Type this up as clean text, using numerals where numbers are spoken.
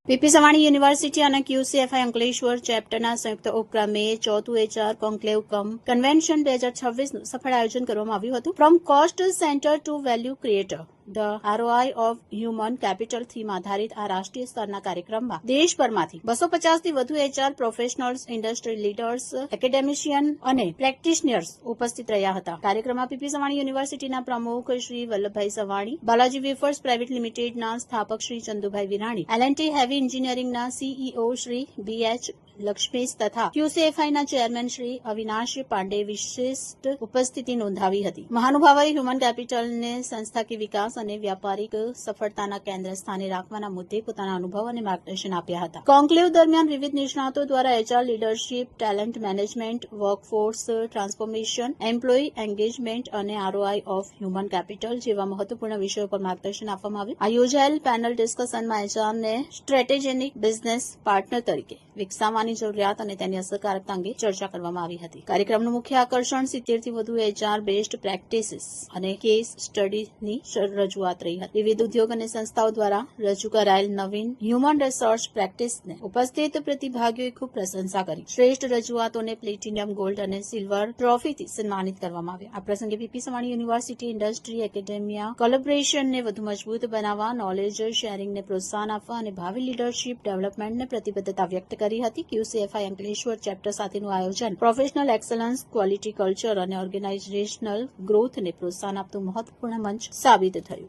PP Savani university અને ક્યુસીએફઆઈ અંકલેશ્વર ચેપ્ટરના સંયુક્ત ઉપક્રમે ચોથું એચઆર કોન્ક્લેવ કમ કન્વેન્શન 2026નું સફળ આયોજન કરવામાં આવ્યું હતું. From cost centre to value creator the ROI of human capital થીમ આધારિત આ રાષ્ટ્રીય સ્તરના કાર્યક્રમમાં દેશભરમાંથી 250થી વધુ HR professionals, industry leaders, academician અને પ્રેક્ટિશનર્સ ઉપસ્થિત રહ્યા હતા. કાર્યક્રમમાં પીપી સવાણી યુનિવર્સિટીના પ્રમુખ શ્રી વલ્લભભાઈ સવાણી, બાલાજી વેફર્સ પ્રાઇવેટ લિમિટેડના સ્થાપક શ્રી ચંદુભાઈ વિરાણી, L&T હેવી એન્જિનિયરિંગના CEO શ્રી BH લક્ષ્મીશ તથા ક્યુસીએફઆઈના ચેરમેન શ્રી અવિનાશ પાંડે વિશિષ્ટ ઉપસ્થિતિ નોંધાવી હતી. મહાનુભાવોએ હ્યુમન કેપિટલને સંસ્થાકીય વિકાસ અને વ્યાપારિક સફળતાના કેન્દ્ર સ્થાને રાખવાના મુદ્દે પોતાના અનુભવ અને માર્ગદર્શન આપ્યા હતા. કોન્ક્લેવ દરમિયાન વિવિધ નિષ્ણાતો દ્વારા HR leadership, talent management, workforce transformation, employee engagement અને ROI ઓફ હ્યુમન કેપિટલ જેવા મહત્વપૂર્ણ વિષયો પર માર્ગદર્શન આપવામાં આવ્યું. આ યોજાયેલ પેનલ ડિસ્કશનમાં એચઆરને સ્ટ્રેટેજિક બિઝનેસ પાર્ટનર તરીકે વિકસાવવાની જરૂરિયાત અને તેની અસરકારકતા અંગે ચર્ચા કરવામાં આવી હતી. કાર્યક્રમનું મુખ્ય આકર્ષણ 70થી વધુ એચઆર બેસ્ડ પ્રેક્ટિસીસ અને કેસ સ્ટડીની રજૂઆત રહી હતી. વિવિધ ઉદ્યોગ અને સંસ્થાઓ દ્વારા રજૂ કરાયેલ નવીન હ્યુમન રિસોર્સ પ્રેક્ટિસને ઉપસ્થિત પ્રતિભાગીઓએ ખૂબ પ્રશંસા કરી. શ્રેષ્ઠ રજૂઆતોને પ્લેટિનિયમ, ગોલ્ડ અને સિલ્વર ટ્રોફીથી સન્માનિત કરવામાં આવ્યા. આ પ્રસંગે PP Savani university industry academia કોલેબોરેશનને વધુ મજબૂત બનાવવા, નોલેજ શેરિંગને પ્રોત્સાહન આપવા અને ભાવિ લીડરશીપ ડેવલપમેન્ટને પ્રતિબદ્ધતા વ્યક્ત કરી હતી. ક્યુસીએફઆઈ અંકલેશ્વર ચેપ્ટર સાથેનું આયોજન પ્રોફેશનલ એક્સલન્સ, ક્વોલિટી કલ્ચર અને ઓર્ગેનાઇઝેશનલ ગ્રોથને પ્રોત્સાહન આપતું મહત્વપૂર્ણ મંચ સાબિત થયું.